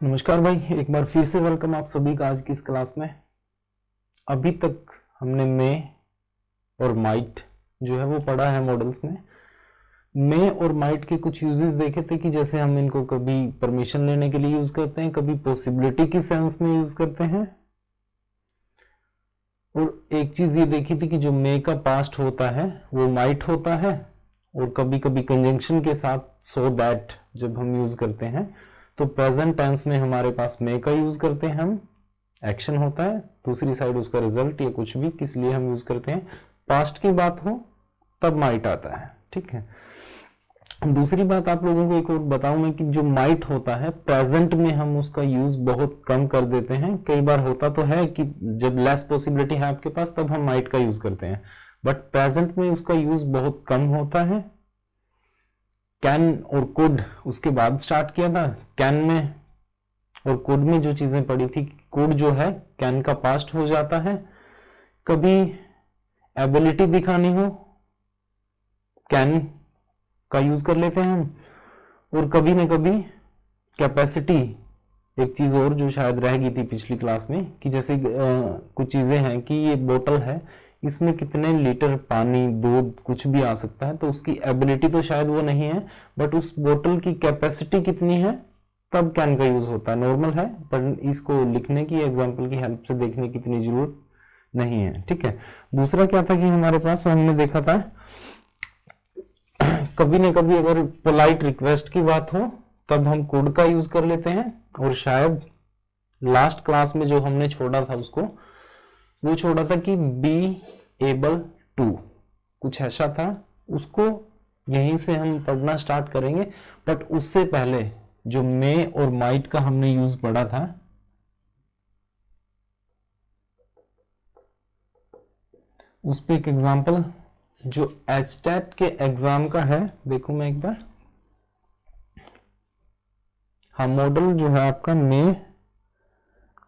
नमस्कार भाई, एक बार फिर से वेलकम आप सभी का आज की इस क्लास में। अभी तक हमने मे और माइट जो है वो पढ़ा है मॉडल्स में। मे और माइट के कुछ यूजेस देखे थे कि जैसे हम इनको कभी परमिशन लेने के लिए यूज करते हैं, कभी पॉसिबिलिटी की सेंस में यूज करते हैं। और एक चीज ये देखी थी कि जो मे का पास्ट होता है वो माइट होता है, और कभी कभी कंजंक्शन के साथ सो दैट जब हम यूज करते हैं तो प्रेजेंट टेंस में हमारे पास मे का यूज करते हैं हम, एक्शन होता है, दूसरी साइड उसका रिजल्ट या कुछ भी किस लिए हम यूज करते हैं। पास्ट की बात हो तब माइट आता है, ठीक है। दूसरी बात आप लोगों को एक और बताऊं मैं कि जो माइट होता है प्रेजेंट में हम उसका यूज बहुत कम कर देते हैं। कई बार होता तो है कि जब लेस पॉसिबिलिटी है आपके पास तब हम माइट का यूज करते हैं, बट प्रेजेंट में उसका यूज बहुत कम होता है। कैन और कुड उसके बाद स्टार्ट किया था। कैन में और कुड में जो चीजें पड़ी थी, कुड जो है कैन का पास्ट हो जाता है। कभी एबिलिटी दिखानी हो कैन का यूज कर लेते हैं हम, और कभी न कभी कैपेसिटी, एक चीज और जो शायद रह गई थी पिछली क्लास में कि जैसे कुछ चीजें हैं कि ये बोतल है, इसमें कितने लीटर पानी दूध कुछ भी आ सकता है, तो उसकी एबिलिटी तो शायद वो नहीं है, बट उस बोतल की कैपेसिटी कितनी है तब कैन का यूज होता है। नॉर्मल है पर इसको लिखने की एग्जांपल की हेल्प से देखने की इतनी जरूरत नहीं है, ठीक है। दूसरा क्या था कि हमारे पास हमने देखा था कभी न कभी अगर पोलाइट रिक्वेस्ट की बात हो तब हम कुड का यूज कर लेते हैं। और शायद लास्ट क्लास में जो हमने छोड़ा था उसको वो छोड़ा था कि बी एबल टू, कुछ ऐसा था, उसको यहीं से हम पढ़ना स्टार्ट करेंगे। बट उससे पहले जो मे और माइट का हमने यूज पढ़ा था उस पे एक एग्जांपल जो एचटेट के एग्जाम का है, देखो मैं एक बार। हाँ, मॉडल जो है आपका मे,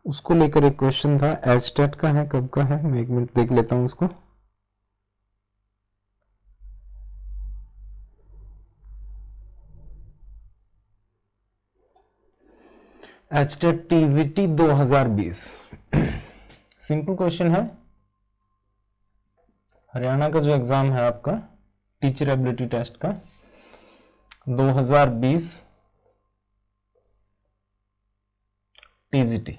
उसको लेकर एक क्वेश्चन था। एचटेट का है, कब का है, मैं एक मिनट देख लेता हूं उसको। एचटेट टीजीटी 2020 सिंपल क्वेश्चन है। हरियाणा का जो एग्जाम है आपका टीचर एबिलिटी टेस्ट का 2020 टीजीटी,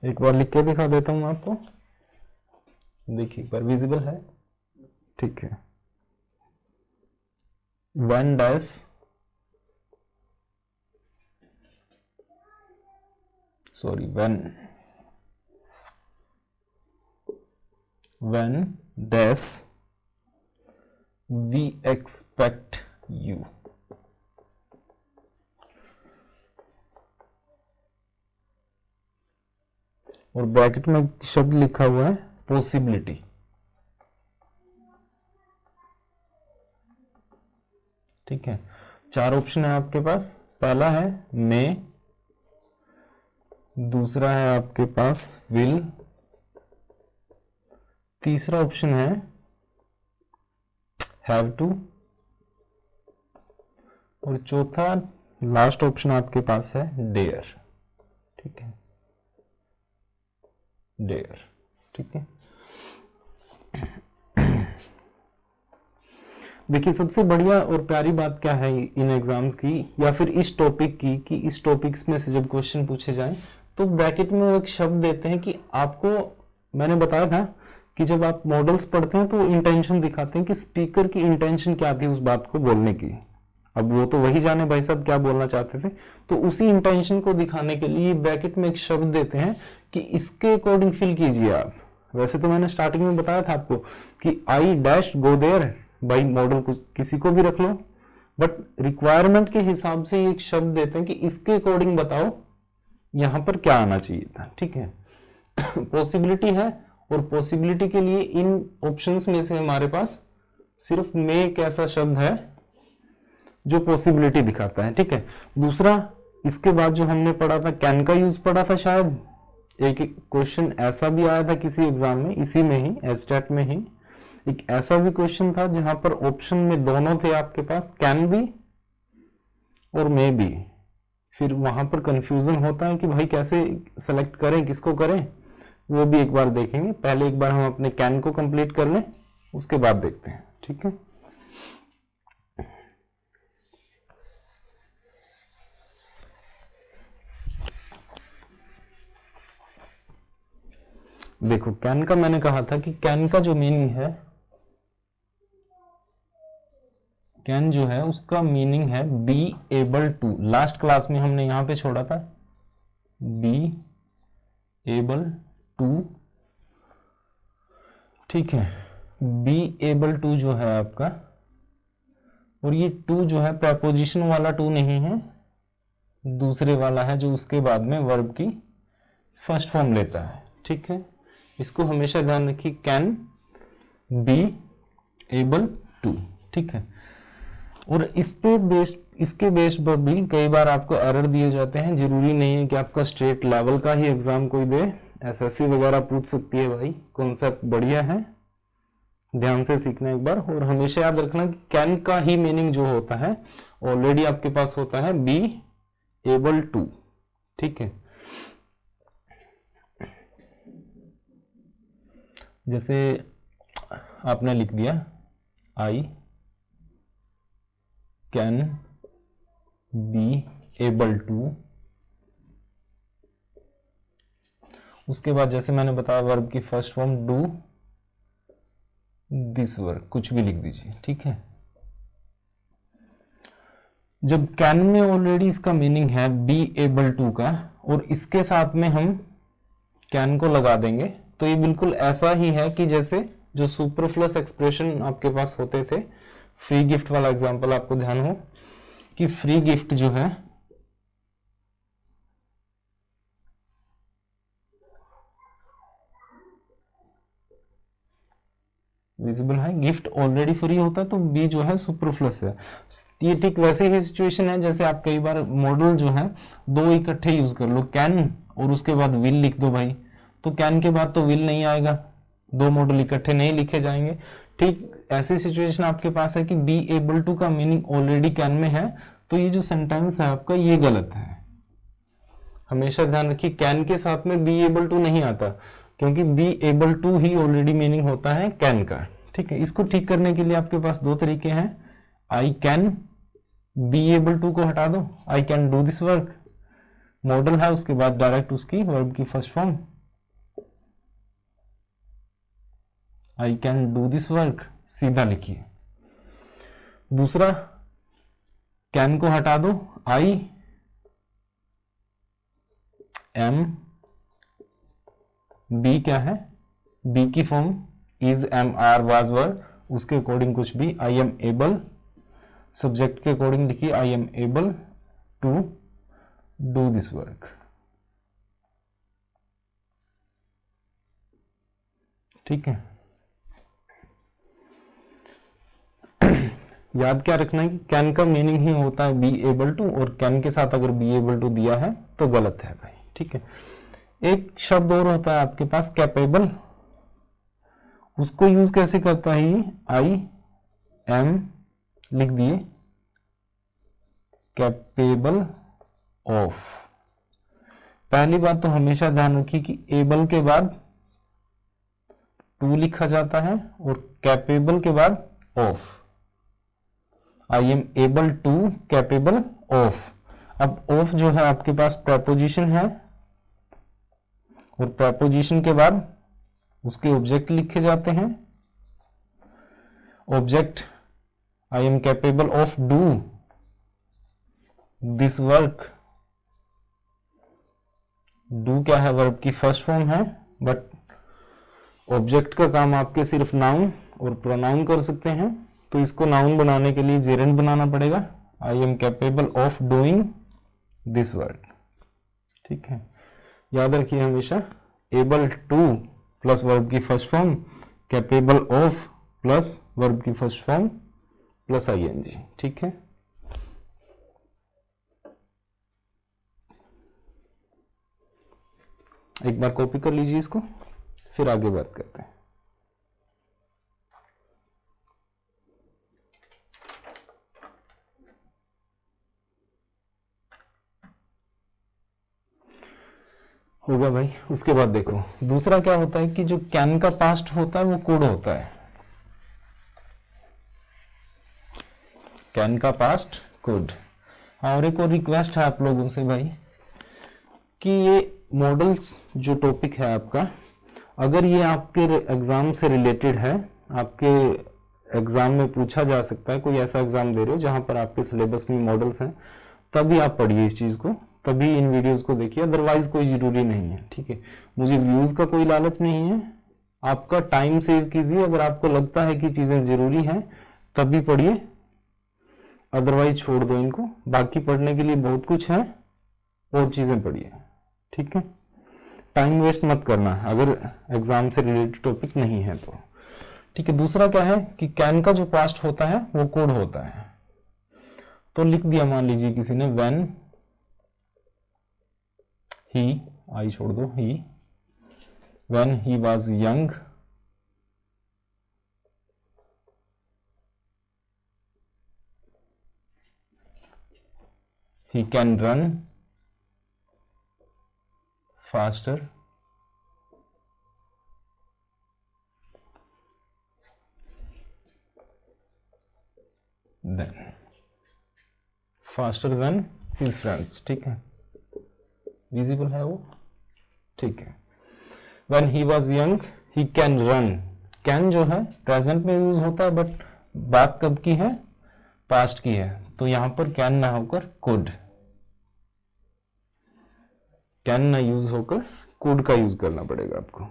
एक बार लिख के दिखा देता हूं आपको, देखिए एक बार विजिबल है, ठीक है। 1 dash sorry when dash we expect you, और ब्रैकेट में शब्द लिखा हुआ है पॉसिबिलिटी, ठीक है। 4 ऑप्शन है आपके पास। पहला है मे, दूसरा है आपके पास विल, तीसरा ऑप्शन है हैव टू, और चौथा लास्ट ऑप्शन आपके पास है डेयर, ठीक है, डेयर, ठीक है। देखिए सबसे बढ़िया और प्यारी बात क्या है इन एग्जाम्स की या फिर इस टॉपिक की कि इस टॉपिक्स में से जब क्वेश्चन पूछे जाएं तो ब्रैकेट में वो एक शब्द देते हैं कि आपको, मैंने बताया था कि जब आप मॉडल्स पढ़ते हैं तो इंटेंशन दिखाते हैं कि स्पीकर की इंटेंशन क्या थी उस बात को बोलने की। अब वो तो वही जाने भाई साहब क्या बोलना चाहते थे, तो उसी इंटेंशन को दिखाने के लिए ब्रैकेट में एक शब्द देते हैं कि इसके अकॉर्डिंग फिल कीजिए आप। वैसे तो मैंने स्टार्टिंग में बताया था आपको कि आई डैश गो देयर, भाई मॉडल को किसी को भी रख लो, बट रिक्वायरमेंट के हिसाब से एक शब्द देते हैं कि इसके अकॉर्डिंग बताओ यहां पर क्या आना चाहिए था, ठीक है। पॉसिबिलिटी है और पॉसिबिलिटी के लिए इन ऑप्शंस में से हमारे पास सिर्फ मे एक ऐसा शब्द है जो पॉसिबिलिटी दिखाता है, ठीक है। दूसरा, इसके बाद जो हमने पढ़ा था कैन का यूज पढ़ा था, शायद एक क्वेश्चन ऐसा भी आया था किसी एग्जाम में, इसी में ही एचटेट में ही एक ऐसा भी क्वेश्चन था जहां पर ऑप्शन में दोनों थे आपके पास, कैन भी और मे भी, फिर वहां पर कंफ्यूजन होता है कि भाई कैसे सेलेक्ट करें, किसको करें, वो भी एक बार देखेंगे। पहले एक बार हम अपने कैन को कंप्लीट कर लें, उसके बाद देखते हैं, ठीक है। देखो कैन का मैंने कहा था कि कैन का जो मीनिंग है, कैन जो है उसका मीनिंग है be able to. Last class में हमने यहां पे छोड़ा था बी एबल टू, ठीक है। बी एबल टू जो है आपका, और ये टू जो है प्रेपोजिशन वाला टू नहीं है, दूसरे वाला है जो उसके बाद में वर्ब की फर्स्ट फॉर्म लेता है, ठीक है। इसको हमेशा ध्यान रखिए, कैन बी एबल टू, ठीक है। और इस पे बेस्ड, इसके बेस्ड पर भी कई बार आपको एरर दिए जाते हैं। जरूरी नहीं है कि आपका स्टेट लेवल का ही एग्जाम कोई दे, एसएससी वगैरह पूछ सकती है भाई। कॉन्सेप्ट बढ़िया है, ध्यान से सीखना एक बार। और हमेशा याद रखना कि कैन का ही मीनिंग जो होता है ऑलरेडी आपके पास होता है बी एबल टू, ठीक है। जैसे आपने लिख दिया I can be able to, उसके बाद जैसे मैंने बताया वर्ब की first form do this work, कुछ भी लिख दीजिए, ठीक है। जब कैन में ऑलरेडी इसका मीनिंग है बी एबल टू का, और इसके साथ में हम कैन को लगा देंगे, तो ये बिल्कुल ऐसा ही है कि जैसे जो सुपरफ्लस एक्सप्रेशन आपके पास होते थे, फ्री गिफ्ट वाला एग्जांपल आपको ध्यान हो कि फ्री गिफ्ट जो है विजिबल है, गिफ्ट ऑलरेडी फ्री होता है, तो बी जो है सुपरफ्लस है। ये ठीक वैसे ही सिचुएशन है जैसे आप कई बार मॉडल जो है दो इकट्ठे यूज कर लो, कैन और उसके बाद विल लिख दो भाई, तो कैन के बाद तो विल नहीं आएगा, दो मॉडल इकट्ठे नहीं लिखे जाएंगे। ठीक ऐसी सिचुएशन आपके पास है कि बी एबल टू का मीनिंग ऑलरेडी कैन में है, तो ये जो सेंटेंस है आपका ये गलत है। हमेशा ध्यान रखिए कैन के साथ में बी एबल टू नहीं आता, क्योंकि बी एबल टू ही ऑलरेडी मीनिंग होता है कैन का, ठीक है। इसको ठीक करने के लिए आपके पास दो तरीके हैं, I can be able to को हटा दो, I can do this work model है, उसके बाद डायरेक्ट उसकी वर्ब की first form I can do this work सीधा लिखिए। दूसरा कैन को हटा दो, आई एम, बी क्या है, बी की form is am are was were, उसके अकॉर्डिंग कुछ भी, आई एम एबल, सब्जेक्ट के अकॉर्डिंग लिखिए I am able to do this work, ठीक है। याद क्या रखना है कि कैन का मीनिंग ही होता है बी एबल टू, और कैन के साथ अगर बी एबल टू दिया है तो गलत है भाई, ठीक है। एक शब्द और होता है आपके पास कैपेबल, उसको यूज कैसे करता है ये, आई एम लिख दिए कैपेबल ऑफ। पहली बात तो हमेशा ध्यान रखिए कि एबल के बाद टू लिखा जाता है और कैपेबल के बाद of, I am able to capable of. अब ऑफ जो है आपके पास प्रेपोजिशन है, और प्रेपोजिशन के बाद उसके ऑब्जेक्ट लिखे जाते हैं। Object I am capable of do this work, do क्या है, वर्ब की फर्स्ट फॉर्म है, बट ऑब्जेक्ट का काम आपके सिर्फ नाउन और प्रोनाउन कर सकते हैं, तो इसको नाउन बनाने के लिए जेरेंड बनाना पड़ेगा, I am capable of doing this work, ठीक है। याद रखिए हमेशा एबल टू प्लस वर्ब की first form, capable of plus verb की फर्स्ट फॉर्म प्लस आईएनजी, ठीक है। एक बार कॉपी कर लीजिए इसको, फिर आगे बात करते हैं। होगा भाई। उसके बाद देखो दूसरा क्या होता है कि जो कैन का पास्ट होता है वो कुड होता है। कैन का पास्ट कुड। और एक और रिक्वेस्ट है आप लोगों से भाई कि ये मॉडल्स जो टॉपिक है आपका, अगर ये आपके एग्जाम से रिलेटेड है, आपके एग्जाम में पूछा जा सकता है, कोई ऐसा एग्जाम दे रहे हो जहां पर आपके सिलेबस में मॉडल्स हैं, तभी आप पढ़िए इस चीज को, तभी इन वीडियोस को देखिए, अदरवाइज कोई जरूरी नहीं है। ठीक है, मुझे व्यूज का कोई लालच नहीं है, आपका टाइम सेव कीजिए। अगर आपको लगता है कि चीजें जरूरी हैं तभी पढ़िए, अदरवाइज छोड़ दो इनको। बाकी पढ़ने के लिए बहुत कुछ है, और चीजें पढ़िए। ठीक है, टाइम वेस्ट मत करना अगर एग्जाम से रिलेटेड टॉपिक नहीं है तो। ठीक है, दूसरा क्या है कि कैन का जो पास्ट होता है वो कोड होता है। तो लिख दिया मान लीजिए किसी ने व्हेन ही, आई छोड़ दो, he when he was young he can run faster than his friends। ठीक है, विजिबल है वो। ठीक है, when he was young he can run। can जो है प्रेजेंट में यूज होता है, बट बात कब की है, पास्ट की है, तो यहां पर कैन ना होकर कुड, कैन ना यूज होकर कुड का यूज करना पड़ेगा आपको।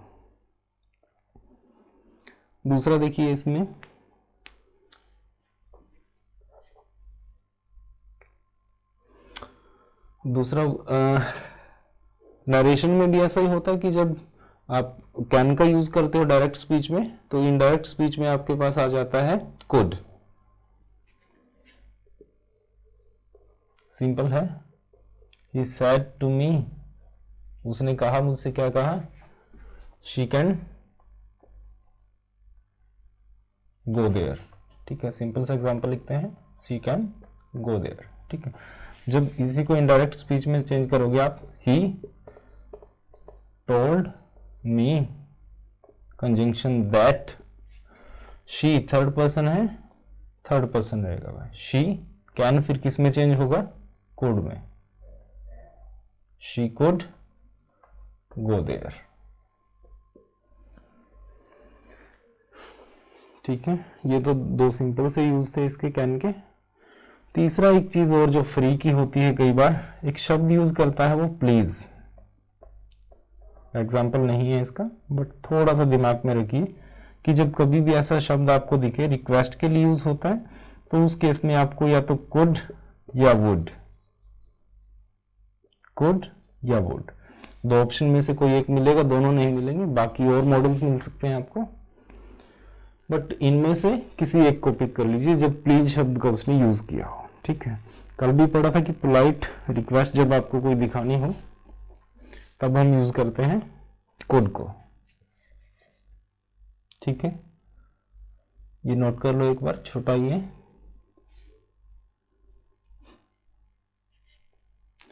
दूसरा देखिए इसमें दूसरा नरेशन में भी ऐसा ही होता है कि जब आप कैन का यूज करते हो डायरेक्ट स्पीच में, तो इनडायरेक्ट स्पीच में आपके पास आ जाता है कुड। सिंपल है, he said to me, उसने कहा मुझसे, क्या कहा, she can go there। ठीक है, सिंपल सा एग्जांपल लिखते हैं, she can go there। ठीक है, जब इसी को इनडायरेक्ट स्पीच में चेंज करोगे आप, he told me, conjunction that, she third person है, थर्ड पर्सन रहेगा भाई, she can फिर किस में चेंज होगा, could में, she could go there। ठीक है, ये तो दो सिंपल से यूज थे इसके कैन के। तीसरा एक चीज और जो फ्री की होती है, कई बार एक शब्द यूज करता है वो प्लीज। एग्जाम्पल नहीं है इसका, बट थोड़ा सा दिमाग में रखिए कि जब कभी भी ऐसा शब्द आपको दिखे, रिक्वेस्ट के लिए यूज होता है, तो उस केस में आपको या तो कुड या वुड, कुड या वुड, दो ऑप्शन में से कोई एक मिलेगा, दोनों नहीं मिलेंगे, बाकी और मॉडल्स मिल सकते हैं आपको, बट इनमें से किसी एक को पिक कर लीजिए जब प्लीज शब्द का उसने यूज किया हो। ठीक है, कल भी पढ़ा था कि पोलाइट रिक्वेस्ट जब आपको कोई दिखानी हो तब हम यूज करते हैं कुड को। ठीक है, ये नोट कर लो एक बार, छोटा ही है।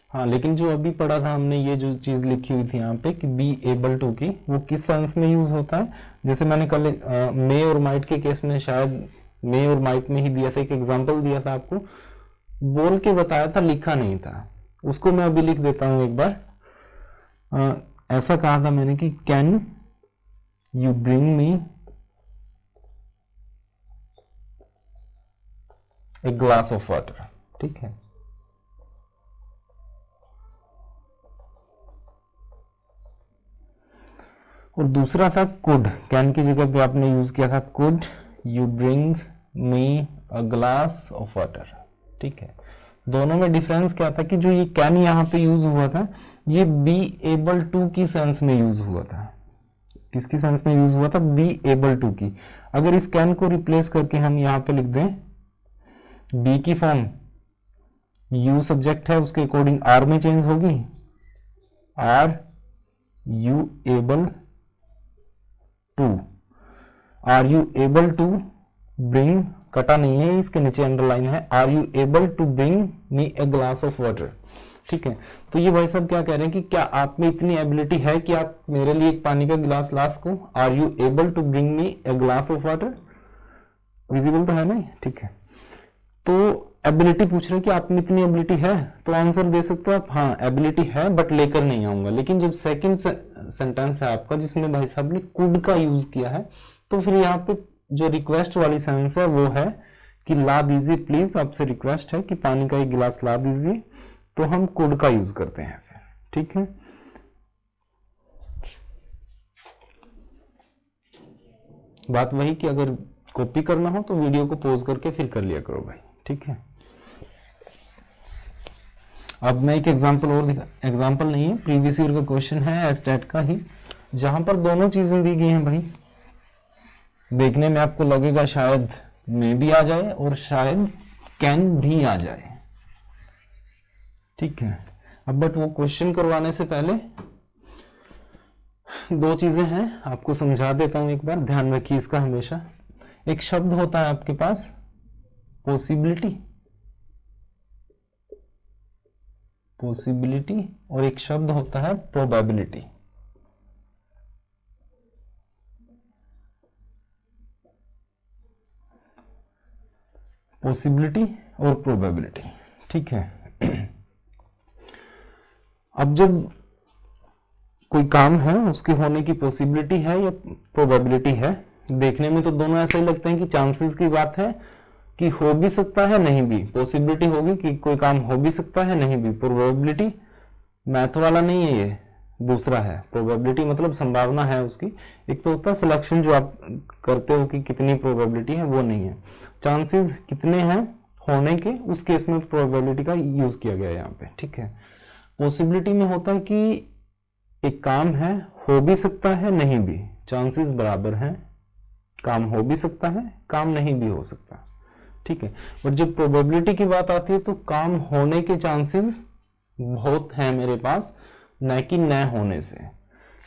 हाँ, लेकिन जो अभी पढ़ा था हमने, ये जो चीज लिखी हुई थी यहाँ पे कि बी एबल टू की, वो किस सेंस में यूज होता है, जैसे मैंने कल मे और माइट के केस में, शायद मे और माइट में ही दिया था, एक एग्जांपल दिया था आपको, बोल के बताया था, लिखा नहीं था, उसको मैं अभी लिख देता हूं एक बार। ऐसा कहा था मैंने कि can you bring me a glass of water. ठीक है, और दूसरा था कुड, कैन की जगह पे आपने यूज किया था could you bring me a glass of water. ठीक है, दोनों में डिफरेंस क्या था कि जो ये कैन यहाँ पे यूज हुआ था, ये बी एबल टू की सेंस में यूज हुआ था। किसकी सेंस में यूज हुआ था, बी एबल टू की। अगर इस कैन को रिप्लेस करके हम यहाँ पे लिख दें बी की फॉर्म, यू सब्जेक्ट है, उसके अकॉर्डिंग आर में चेंज होगी, are you able to, are you able to bring, कटा नहीं है, इसके नीचे अंडरलाइन है, are you able to bring me a glass of water. ठीक है। तो ये भाई साहब क्या कह रहे हैं कि क्या आप में इतनी एबिलिटी है कि आप मेरे लिए एक पानी का गिलास ला सको? Are you able to bring me a glass of water? Visible तो है ना, ठीक है। तो एबिलिटी पूछ रहे हैं कि आप में इतनी एबिलिटी है, तो आंसर दे सकते हो आप, हाँ एबिलिटी है बट लेकर नहीं आऊंगा। लेकिन जब सेकंड सेंटेंस है आपका जिसमें भाई साहब ने कुड का यूज किया है, तो फिर यहाँ पे जो रिक्वेस्ट वाली सेंस है वो है कि ला दीजिए प्लीज, आपसे रिक्वेस्ट है कि पानी का एक गिलास ला दीजिए, तो हम कुड का यूज करते हैं फिर, ठीक है। बात वही कि अगर कॉपी करना हो तो वीडियो को पॉज करके फिर कर लिया करो भाई, ठीक है। अब मैं एक एग्जांपल और एग्जांपल नहीं है, प्रीवियस ईयर का क्वेश्चन है एस्टेट का ही, जहां पर दोनों चीजें दी गई हैं भाई। देखने में आपको लगेगा शायद मे भी आ जाए और शायद कैन भी आ जाए, ठीक है। अब बट वो क्वेश्चन करवाने से पहले दो चीजें हैं, आपको समझा देता हूं एक बार, ध्यान रखिए इसका हमेशा। एक शब्द होता है आपके पास पॉसिबिलिटी, पॉसिबिलिटी, और एक शब्द होता है प्रोबेबिलिटी। पॉसिबिलिटी और प्रोबेबिलिटी, ठीक है। अब जब कोई काम है उसके होने की पॉसिबिलिटी है या प्रोबेबिलिटी है, देखने में तो दोनों ऐसे ही लगते हैं कि चांसेस की बात है कि हो भी सकता है नहीं भी, पॉसिबिलिटी होगी कि कोई काम हो भी सकता है नहीं भी। प्रोबेबिलिटी मैथ वाला नहीं है, ये दूसरा है। प्रोबेबिलिटी मतलब संभावना है उसकी। एक तो होता है सिलेक्शन जो आप करते हो कि कितनी प्रोबेबिलिटी है, वो नहीं है। चांसेस कितने हैं होने के, उस केस में प्रोबेबिलिटी का यूज किया गया है यहाँ पे, ठीक है। पॉसिबिलिटी में होता है कि एक काम है, हो भी सकता है नहीं भी, चांसेस बराबर हैं, काम हो भी सकता है काम नहीं भी हो सकता, ठीक है। बट जब प्रोबेबिलिटी की बात आती है तो काम होने के चांसेस बहुत हैं मेरे पास, न कि न होने से।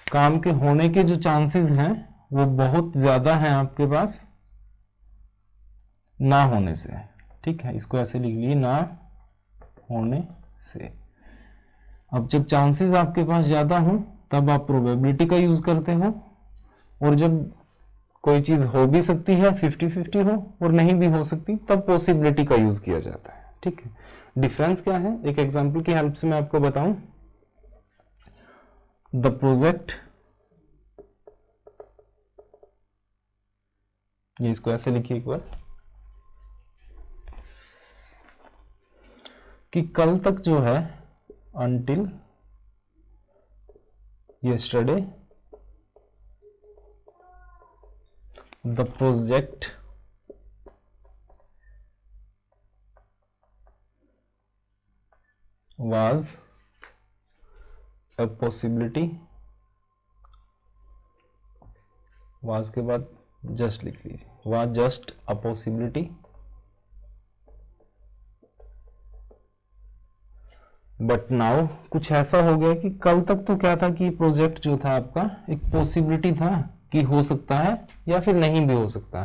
काम के होने के जो चांसेस हैं वो बहुत ज्यादा हैं आपके पास ना होने से, ठीक है। इसको ऐसे लिख लीजिए, ना होने से। अब जब चांसेस आपके पास ज्यादा हो तब आप प्रोबेबिलिटी का यूज करते हो, और जब कोई चीज हो भी सकती है 50-50 हो और नहीं भी हो सकती, तब पॉसिबिलिटी का यूज किया जाता है, ठीक है। डिफरेंस क्या है, एक एग्जांपल की हेल्प से मैं आपको बताऊं। द प्रोजेक्ट, ये इसको ऐसे लिखिए एक बार, कि कल तक जो है until yesterday the project was a possibility, was के बाद just लिख लीजिए, was just a possibility, but now कुछ ऐसा हो गया कि कल तक तो क्या था कि प्रोजेक्ट जो था आपका एक पॉसिबिलिटी था कि हो सकता है या फिर नहीं भी हो सकता,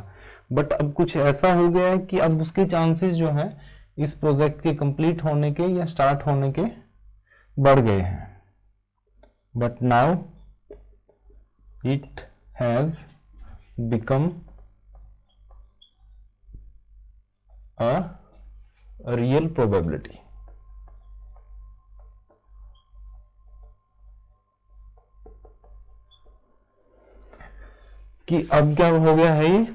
बट अब कुछ ऐसा हो गया है कि अब उसके चांसेस जो है इस प्रोजेक्ट के कंप्लीट होने के या स्टार्ट होने के बढ़ गए हैं। But now it has become a real probability. कि अब क्या हो गया है, ये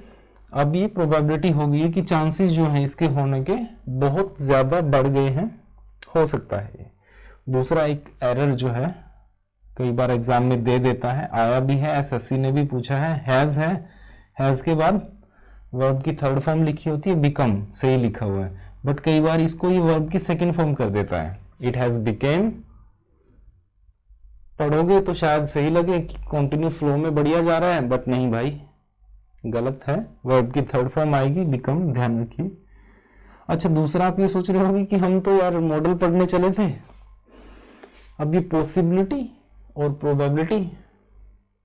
अब ये प्रोबेबिलिटी हो गई है कि चांसेस जो हैं इसके होने के बहुत ज्यादा बढ़ गए हैं, हो सकता है ये। दूसरा एक एरर जो है कई बार एग्जाम में दे देता है, आया भी है, एसएससी ने भी पूछा है हैज के बाद वर्ब की थर्ड फॉर्म लिखी होती है, बिकम, सही लिखा हुआ है, बट कई बार इसको ये वर्ब की सेकंड फॉर्म कर देता है, इट हैज बिकेम। पढ़ोगे तो शायद सही लगे कि कंटिन्यू फ्लो में बढ़िया जा रहा है, बट नहीं भाई, गलत है, वर्ब की थर्ड फॉर्म आएगी बिकम, ध्यान रखिए। अच्छा, दूसरा आप ये सोच रहे होंगे कि हम तो यार मॉडल पढ़ने चले थे, अब ये पॉसिबिलिटी और प्रोबेबिलिटी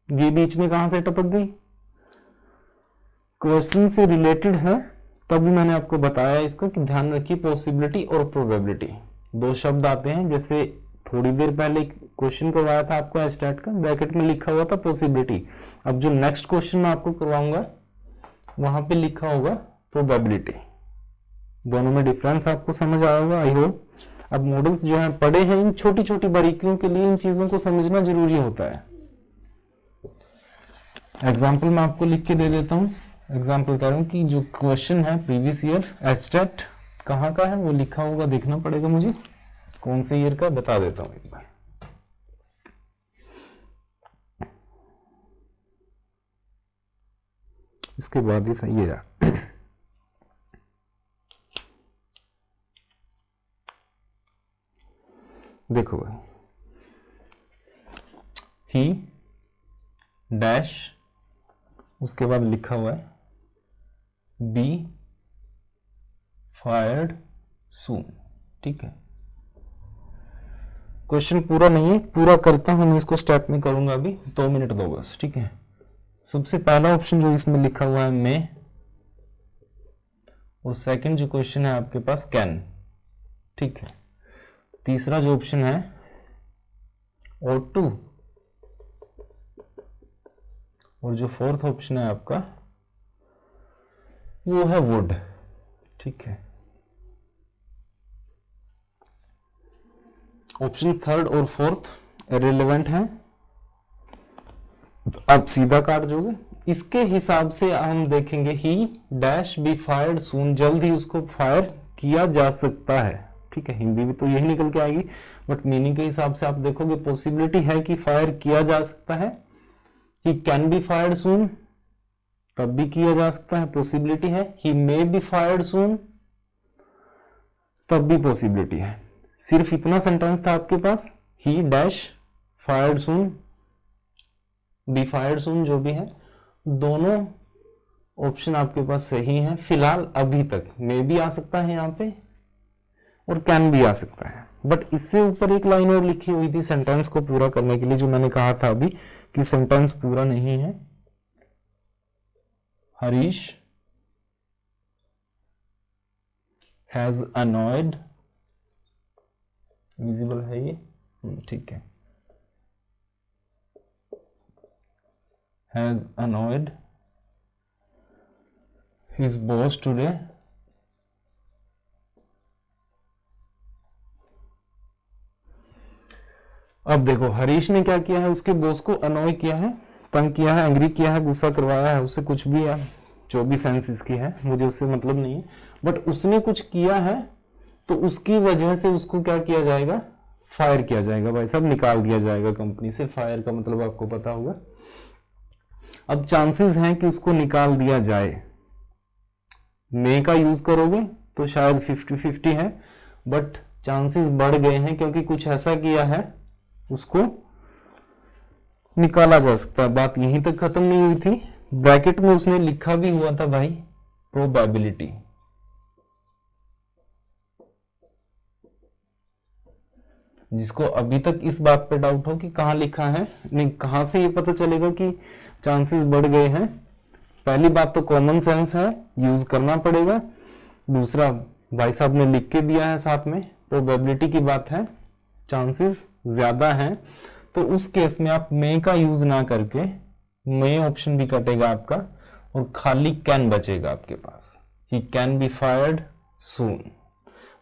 ये बीच में कहां से टपक गई? क्वेश्चन से रिलेटेड है, तभी मैंने आपको बताया इसको कि ध्यान रखिए पॉसिबिलिटी और प्रोबेबिलिटी। दो शब्द आते हैं, जैसे थोड़ी देर पहले क्वेश्चन करवाया था आपको एस्टेट का, ब्रैकेट में लिखा हुआ था पॉसिबिलिटी। अब जो नेक्स्ट क्वेश्चन मैं आपको करवाऊंगा वहां पे लिखा होगा प्रोबेबिलिटी। दोनों में डिफरेंस आपको समझ आया होगा आई होप। अब मॉडल्स जो हैं पढ़े हैं, इन छोटी छोटी बारीकियों के लिए इन चीजों को समझना जरूरी होता है। एग्जाम्पल मैं आपको लिख के दे देता हूँ। एग्जाम्पल कह रहा हूँ कि जो क्वेश्चन है प्रीवियस ईयर एस्टेट कहाँ का है वो लिखा होगा, देखना पड़ेगा मुझे कौन से ईयर का, बता देता हूँ एक बार। इसके बाद ही था ये रहा। देखो भाई, ही डैश, उसके बाद लिखा हुआ है बी फायर्ड सून। ठीक है, क्वेश्चन पूरा नहीं है, पूरा करता हूं मैं इसको, स्टेप में करूंगा अभी, 2 मिनट दो बस। ठीक है, सबसे पहला ऑप्शन जो इसमें लिखा हुआ है मे, और सेकंड जो क्वेश्चन है आपके पास कैन। ठीक है, तीसरा जो ऑप्शन है ought to, और जो फोर्थ ऑप्शन है आपका वो है वुड। ठीक है, ऑप्शन थर्ड और फोर्थ रिलेवेंट है, आप सीधा काट दोगे। इसके हिसाब से हम देखेंगे ही डैश बी फायर्ड सून, जल्द ही उसको फायर किया जा सकता है। ठीक है, हिंदी भी तो यही निकल के आएगी, बट मीनिंग के हिसाब से आप देखोगे पॉसिबिलिटी है कि फायर किया जा सकता है। ही कैन बी फायर्ड सून, तब भी किया जा सकता है, पॉसिबिलिटी है। ही मे बी फायर्ड सून, तब भी पॉसिबिलिटी है। सिर्फ इतना सेंटेंस था आपके पास, he dash fired soon, be fired soon, जो भी है, दोनों ऑप्शन आपके पास सही है फिलहाल अभी तक। मे भी आ सकता है यहाँ पे और कैन भी आ सकता है, बट इससे ऊपर एक लाइन और लिखी हुई थी सेंटेंस को पूरा करने के लिए, जो मैंने कहा था अभी कि सेंटेंस पूरा नहीं है। हरीश हैज अनॉयड, विजिबल है ये, ठीक है, has annoyed his boss today, अब देखो हरीश ने क्या किया है, उसके बॉस को अनॉय किया है, तंग किया है, एंग्री किया है, गुस्सा करवाया है उससे, कुछ भी है, जो भी सेंस इसकी है मुझे उससे मतलब नहीं है, बट उसने कुछ किया है तो उसकी वजह से उसको क्या किया जाएगा, फायर किया जाएगा भाई साहब, निकाल दिया जाएगा कंपनी से। फायर का मतलब आपको पता होगा। अब चांसेस हैं कि उसको निकाल दिया जाए, मे का यूज करोगे तो शायद 50-50 है, बट चांसेस बढ़ गए हैं क्योंकि कुछ ऐसा किया है उसको निकाला जा सकता है। बात यहीं तक खत्म नहीं हुई थी, ब्रैकेट में उसने लिखा भी हुआ था भाई प्रोबेबिलिटी। जिसको अभी तक इस बात पे डाउट हो कि कहाँ लिखा है, नहीं कहाँ से ये पता चलेगा कि चांसेस बढ़ गए हैं, पहली बात तो कॉमन सेंस है, यूज करना पड़ेगा। दूसरा भाई साहब ने लिख के दिया है साथ में, प्रोबेबिलिटी की बात है, चांसेस ज्यादा हैं, तो उस केस में आप मे का यूज ना करके, मे ऑप्शन भी कटेगा आपका और खाली कैन बचेगा आपके पास। ही कैन बी फायर्ड सून।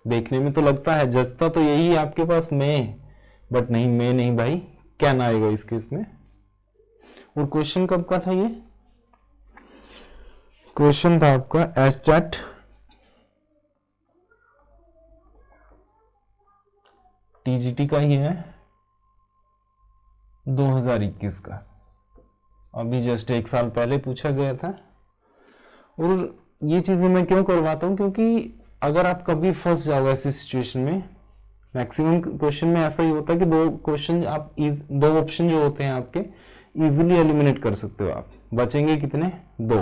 देखने में तो लगता है, जचता तो यही है आपके पास मे, बट नहीं, मे नहीं भाई, कैन आएगा इस केस में। और क्वेश्चन कब का था ये, क्वेश्चन था आपका एस्टेट टीजीटी का ही है, 2021 का, अभी जस्ट 1 साल पहले पूछा गया था। और ये चीजें मैं क्यों करवाता हूं, क्योंकि अगर आप कभी फंस जाओ ऐसी सिचुएशन में, मैक्सिमम क्वेश्चन में ऐसा ही होता है कि दो क्वेश्चन आप, दो ऑप्शन जो होते हैं आपके इजीली एलिमिनेट कर सकते हो आप, बचेंगे कितने, 2।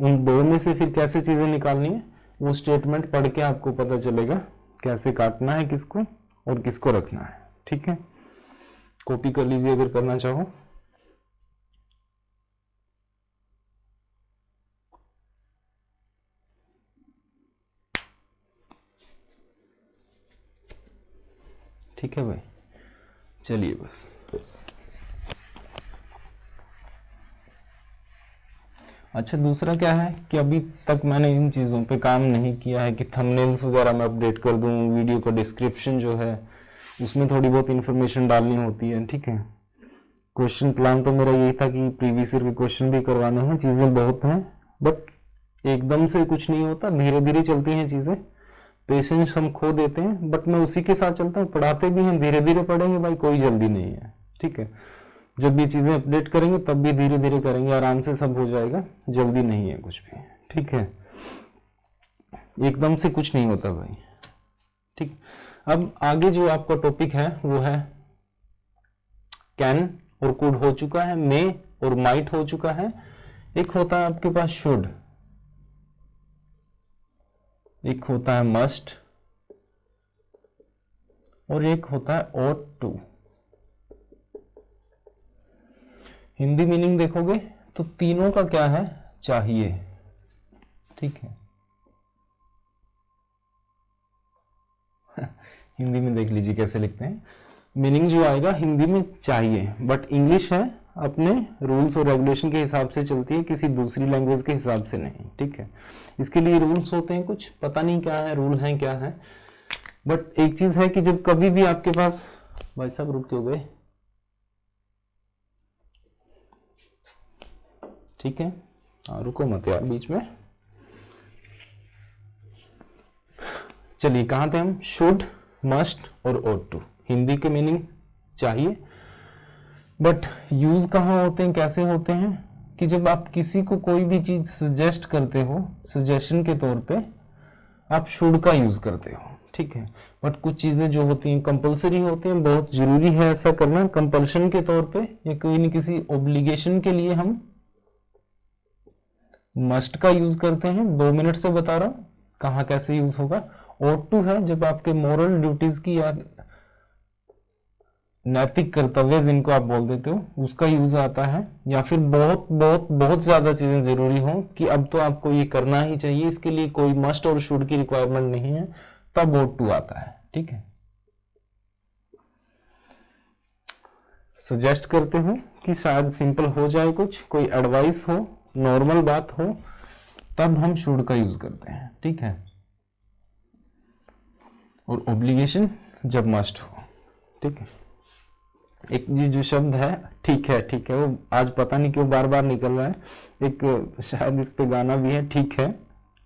उन 2 में से फिर कैसे चीजें निकालनी है वो स्टेटमेंट पढ़ के आपको पता चलेगा कैसे काटना है किसको और किसको रखना है। ठीक है, कॉपी कर लीजिए अगर करना चाहो। ठीक है भाई, चलिए बस। अच्छा, दूसरा क्या है कि अभी तक मैंने इन चीज़ों पे काम नहीं किया है कि थंबनेल्स वगैरह मैं अपडेट कर दूं, वीडियो का डिस्क्रिप्शन जो है उसमें थोड़ी बहुत इन्फॉर्मेशन डालनी होती है, ठीक है। क्वेश्चन प्लान तो मेरा यही था कि प्रीवियस ईयर के क्वेश्चन भी करवाने हैं, चीज़ें बहुत हैं, बट एकदम से कुछ नहीं होता, धीरे धीरे चलती हैं चीज़ें, पेशेंस हम खो देते हैं, बट मैं उसी के साथ चलता हूँ, पढ़ाते भी हम धीरे धीरे पढ़ेंगे भाई, कोई जल्दी नहीं है, ठीक है। जब ये चीज़ें अपडेट करेंगे तब भी धीरे धीरे करेंगे, आराम से सब हो जाएगा, जल्दी नहीं है कुछ भी, ठीक है। एकदम से कुछ नहीं होता भाई, ठीक। अब आगे जो आपका टॉपिक है वो है कैन और कुड हो चुका है, मे और माइट हो चुका है, एक होता है आपके पास शुड, एक होता है मस्ट और एक होता है ought to। हिंदी मीनिंग देखोगे तो तीनों का क्या है, चाहिए, ठीक है। हिंदी में देख लीजिए कैसे लिखते हैं, मीनिंग जो आएगा हिंदी में चाहिए, बट इंग्लिश है अपने रूल्स और रेगुलेशन के हिसाब से चलती है, किसी दूसरी लैंग्वेज के हिसाब से नहीं, ठीक है। इसके लिए रूल्स होते हैं कुछ, पता नहीं क्या है रूल है क्या है, बट एक चीज है कि जब कभी भी आपके पास, भाई साहब रुक क्यों गए, ठीक है, हाँ रुको मत यार बीच में। चलिए कहाँ थे हम, शुड, मस्ट और ought to, हिंदी के मीनिंग चाहिए, बट यूज कहाँ होते हैं, कैसे होते हैं कि जब आप किसी को कोई भी चीज सजेस्ट करते हो, सजेशन के तौर पे आप शुड का यूज करते हो, ठीक है। बट कुछ चीजें जो होती हैं कंपलसरी होती हैं, बहुत जरूरी है ऐसा करना, कंपल्शन के तौर पे या कोई न किसी ऑब्लिगेशन के लिए हम मस्ट का यूज करते हैं। 2 मिनट से बता रहा हूं कहाँ कैसे यूज होगा। ought to है जब आपके मोरल ड्यूटीज की या नैतिक कर्तव्य जिनको आप बोल देते हो उसका यूज आता है, या फिर बहुत बहुत बहुत ज्यादा चीजें जरूरी हो कि अब तो आपको ये करना ही चाहिए, इसके लिए कोई मस्ट और शुड की रिक्वायरमेंट नहीं है, तब ought to आता है, ठीक है। सजेस्ट करते हो कि शायद सिंपल हो जाए, कुछ कोई एडवाइस हो, नॉर्मल बात हो, तब हम शुड का यूज करते हैं, ठीक है। और ऑब्लिगेशन जब मस्ट हो, ठीक है। एक ये जो शब्द है ठीक है, ठीक है, वो आज पता नहीं क्यों बार बार निकल रहा है, एक शायद इस पे गाना भी है, ठीक है,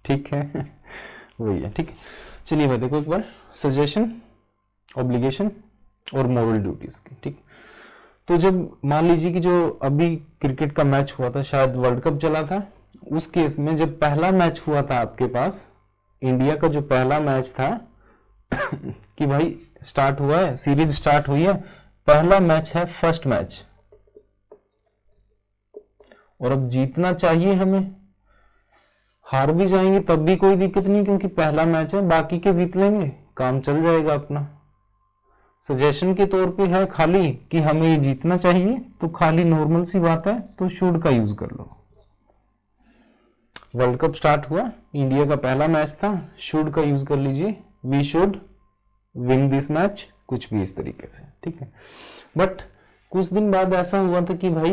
ठीक है, वही है, ठीक है। चलिए भाई देखो एक बार, सजेशन, ऑब्लिगेशन और मोरल ड्यूटीज की, ठीक। तो जब मान लीजिए कि जो अभी क्रिकेट का मैच हुआ था, शायद वर्ल्ड कप चला था, उस केस में जब पहला मैच हुआ था आपके पास, इंडिया का जो पहला मैच था कि भाई स्टार्ट हुआ है, सीरीज स्टार्ट हुई है, पहला मैच है, फर्स्ट मैच, और अब जीतना चाहिए हमें, हार भी जाएंगे तब भी कोई दिक्कत नहीं क्योंकि पहला मैच है, बाकी के जीत लेंगे, काम चल जाएगा अपना। सजेशन के तौर पे है खाली कि हमें ये जीतना चाहिए, तो खाली नॉर्मल सी बात है, तो शुड का यूज कर लो। वर्ल्ड कप स्टार्ट हुआ, इंडिया का पहला मैच था, शुड का यूज कर लीजिए, we should win this match, कुछ भी इस तरीके से, ठीक है। बट कुछ दिन बाद ऐसा हुआ था कि भाई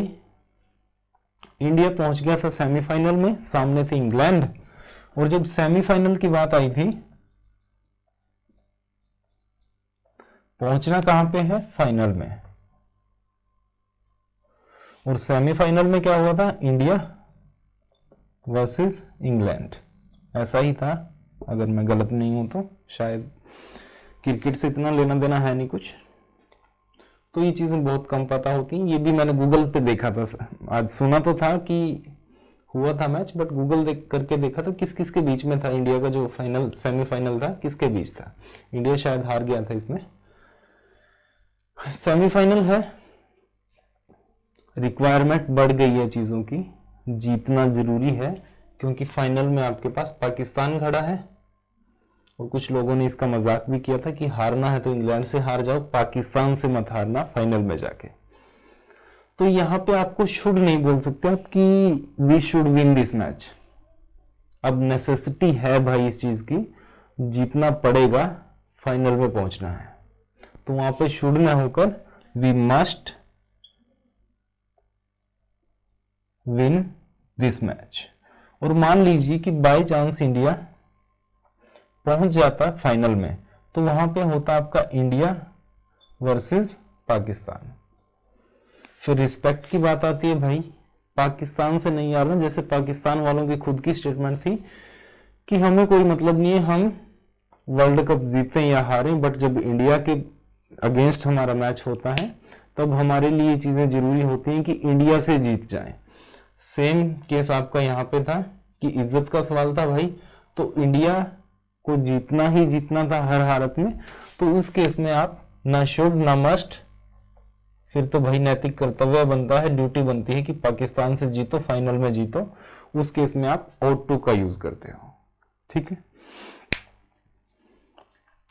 इंडिया पहुंच गया था सेमीफाइनल में, सामने थे इंग्लैंड, और जब सेमीफाइनल की बात आई थी, पहुंचना कहां पे है, फाइनल में, और सेमीफाइनल में क्या हुआ था, इंडिया वर्सेस इंग्लैंड, ऐसा ही था अगर मैं गलत नहीं हूं तो, शायद क्रिकेट से इतना लेना देना है नहीं कुछ, तो ये चीजें बहुत कम पता होती हैं। ये भी मैंने गूगल पे देखा था, आज सुना तो था कि हुआ था मैच, बट गूगल देख करके देखा था किस किस के बीच में था, इंडिया का जो फाइनल सेमीफाइनल था किसके बीच था, इंडिया शायद हार गया था इसमें। सेमीफाइनल है, रिक्वायरमेंट बढ़ गई है चीजों की, जीतना जरूरी है क्योंकि फाइनल में आपके पास पाकिस्तान खड़ा है, और कुछ लोगों ने इसका मजाक भी किया था कि हारना है तो इंग्लैंड से हार जाओ, पाकिस्तान से मत हारना फाइनल में जाके। तो यहां पे आपको शुड नहीं बोल सकते आप कि we should win this match, अब नेसेसिटी है भाई इस चीज की, जीतना पड़ेगा, फाइनल में पहुंचना है, तो वहां पे शुड ना होकर we must win this match. और मान लीजिए कि बाय चांस इंडिया पहुंच जाता फाइनल में, तो वहां पे होता आपका इंडिया वर्सेस पाकिस्तान। फिर रिस्पेक्ट की बात आती है भाई, पाकिस्तान से नहीं आ रहा, जैसे पाकिस्तान वालों की खुद की स्टेटमेंट थी कि हमें कोई मतलब नहीं है हम वर्ल्ड कप जीते या हारें, बट जब इंडिया के अगेंस्ट हमारा मैच होता है तब हमारे लिए ये चीजें जरूरी होती हैं कि इंडिया से जीत जाए। सेम केस आपका यहाँ पे था कि इज्जत का सवाल था भाई, तो इंडिया को जीतना ही जीतना था हर हालत में, तो उस केस में आप ना शुड ना मस्ट, फिर तो भाई नैतिक कर्तव्य बनता है, ड्यूटी बनती है कि पाकिस्तान से जीतो, फाइनल में जीतो, उस केस में आप ought to का यूज करते हो। ठीक है,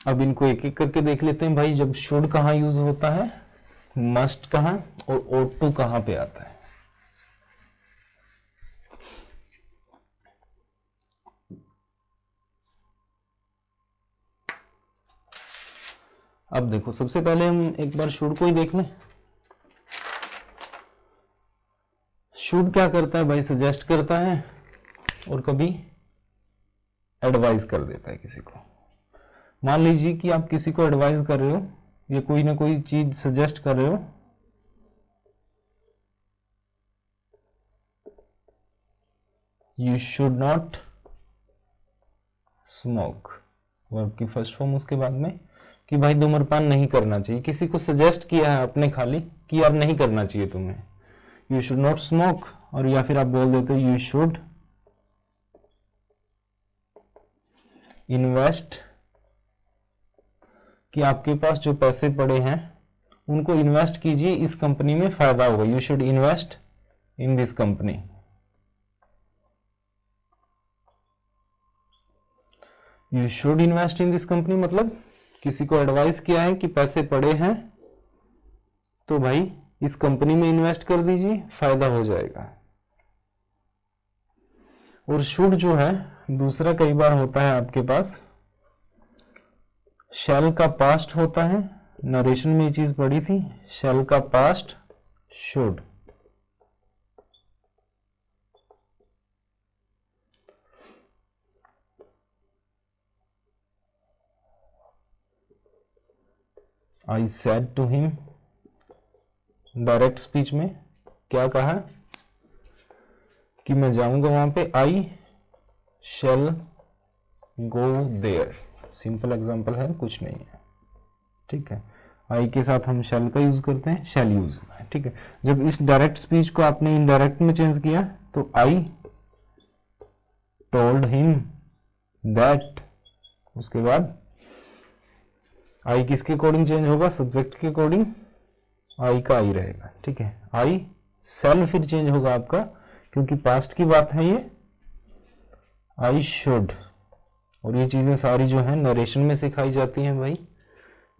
अब इनको एक एक करके देख लेते हैं भाई। जब शुड कहाँ यूज होता है, मस्ट कहाँ और ought to कहाँ पे आता है। अब देखो, सबसे पहले हम एक बार शुड को ही देख लें। शुड क्या करता है भाई, सजेस्ट करता है और कभी एडवाइस कर देता है किसी को। मान लीजिए कि आप किसी को एडवाइस कर रहे हो या कोई ना कोई चीज सजेस्ट कर रहे हो, you should not smoke, verb की फर्स्ट फॉर्म उसके बाद में, कि भाई धूम्रपान नहीं करना चाहिए। किसी को सजेस्ट किया है आपने खाली कि यार नहीं करना चाहिए तुम्हें, यू शुड नॉट स्मोक, और या फिर आप बोल देते हो यू शुड इन्वेस्ट, कि आपके पास जो पैसे पड़े हैं उनको इन्वेस्ट कीजिए, इस कंपनी में फायदा होगा, you should invest in this company. You should invest in this company मतलब किसी को एडवाइस किया है कि पैसे पड़े हैं तो भाई इस कंपनी में इन्वेस्ट कर दीजिए, फायदा हो जाएगा। और शुड जो है दूसरा कई बार होता है आपके पास, शैल का पास्ट होता है, नरेशन में ये चीज पढ़ी थी, शैल का past should. I said to him, direct speech में क्या कहा कि मैं जाऊंगा वहां पे, I shall go there. Simple example है, कुछ नहीं है। ठीक है, आई के साथ हम शैल का यूज करते हैं, शैल यूज हुआ है। ठीक है, जब इस डायरेक्ट स्पीच को आपने इनडायरेक्ट में चेंज किया तो आई टोल्ड हिम दैट, उसके बाद आई किसके अकॉर्डिंग चेंज होगा, सब्जेक्ट के अकॉर्डिंग, आई का आई रहेगा। ठीक है, आई सेल फिर चेंज होगा आपका, क्योंकि पास्ट की बात है ये, आई शुड। और ये चीजें सारी जो है नरेशन में सिखाई जाती हैं भाई,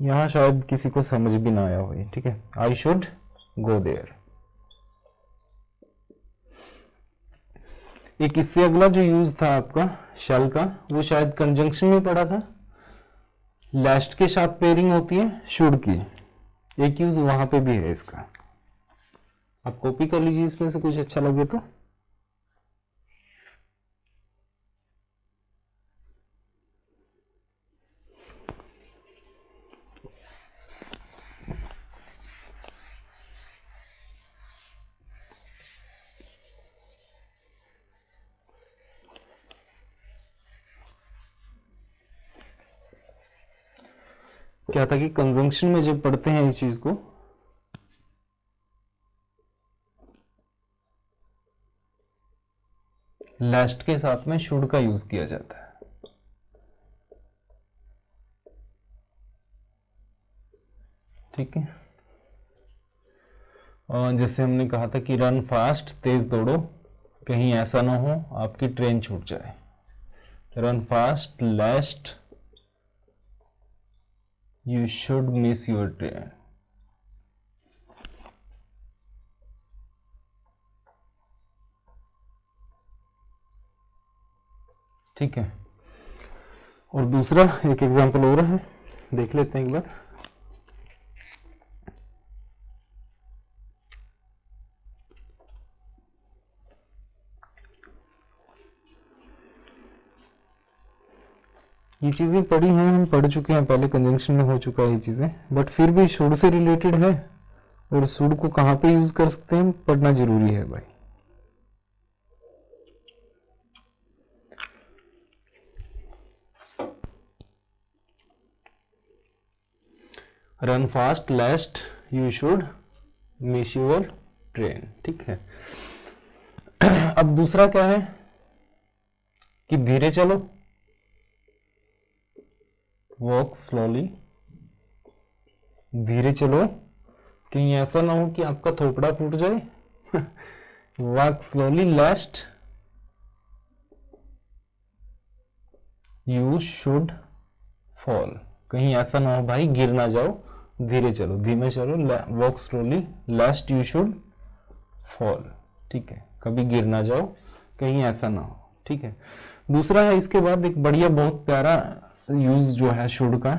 यहां शायद किसी को समझ भी ना आया हो। ठीक है, आई शुड गो देयर। एक इससे अगला जो यूज था आपका शैल का, वो शायद कंजंक्शन में पड़ा था, लास्ट के साथ पेयरिंग होती है शुड की, एक यूज वहां पे भी है इसका। आप कॉपी कर लीजिए इसमें से कुछ अच्छा लगे तो। क्या था कि कंजंक्शन में जब पढ़ते हैं इस चीज को, लास्ट के साथ में शुड का यूज किया जाता है। ठीक है, और जैसे हमने कहा था कि रन फास्ट, तेज दौड़ो, कहीं ऐसा ना हो आपकी ट्रेन छूट जाए। Run fast लेस्ट you should miss your train। ठीक है, और दूसरा एक एग्जांपल और है, देख लेते हैं एक बार। ये चीज़ें पढ़ी हैं, हम पढ़ चुके हैं पहले, कंजंक्शन में हो चुका है ये चीज़ें, बट फिर भी शुड से रिलेटेड है और शुड को कहाँ पे यूज कर सकते हैं पढ़ना जरूरी है भाई। Run fast लेस्ट you should miss your train, ठीक है। अब दूसरा क्या है कि धीरे चलो, वॉक स्लोली, धीरे चलो, कहीं ऐसा ना हो कि आपका थोपड़ा फूट जाए। Walk slowly लेस्ट you should fall, कहीं ऐसा ना हो भाई गिर ना जाओ, धीरे चलो, धीमे चलो, walk slowly लेस्ट you should fall, ठीक है, कभी गिर ना जाओ, कहीं ऐसा ना हो, ठीक है। दूसरा है इसके बाद एक बढ़िया बहुत प्यारा यूज जो है शुड का,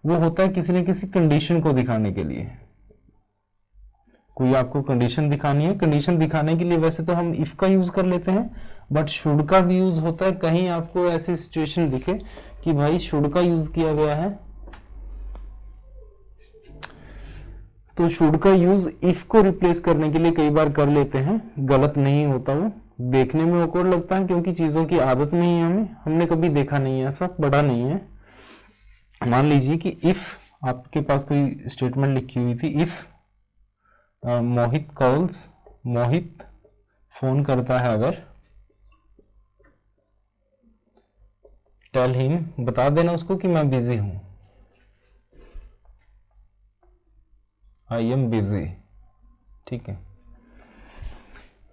वो होता है किसी न किसी कंडीशन को दिखाने के लिए। कोई आपको कंडीशन दिखानी है, कंडीशन दिखाने के लिए वैसे तो हम इफ का यूज कर लेते हैं, बट शुड का भी यूज होता है। कहीं आपको ऐसी सिचुएशन दिखे कि भाई शुड का यूज किया गया है, तो शुड का यूज इफ को रिप्लेस करने के लिए कई बार कर लेते हैं, गलत नहीं होता, वो देखने में awkward लगता है क्योंकि चीजों की आदत नहीं है हमें, हमने कभी देखा नहीं है, ऐसा पढ़ा नहीं है। मान लीजिए कि इफ आपके पास कोई स्टेटमेंट लिखी हुई थी, if Mohit calls, Mohit phone करता है अगर, टेल हिम, बता देना उसको कि मैं बिजी हूं, आई एम बिजी, ठीक है।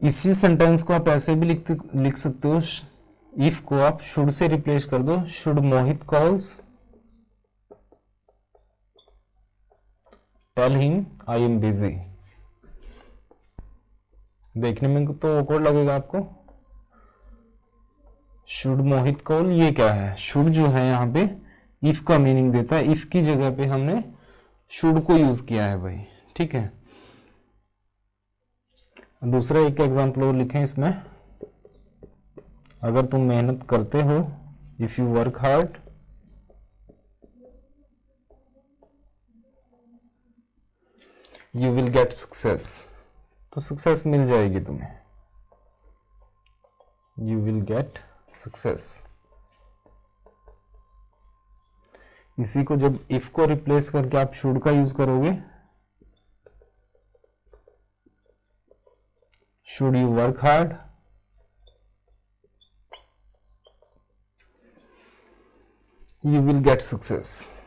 इसी सेंटेंस को आप ऐसे भी लिख सकते हो, इफ को आप शुड से रिप्लेस कर दो, should Mohit calls tell him I am busy. देखने में तो awkward लगेगा आपको, शुड मोहित कॉल, ये क्या है, शुड जो है यहाँ पे इफ का मीनिंग देता है, इफ की जगह पे हमने शुड को यूज किया है भाई, ठीक है। दूसरा एक एग्जांपल और लिखें इसमें, अगर तुम मेहनत करते हो, if you work hard, you will get success, तो सक्सेस मिल जाएगी तुम्हें, यू विल गेट सक्सेस। इसी को जब इफ को रिप्लेस करके आप शुड का यूज करोगे, should you work hard, you will get success.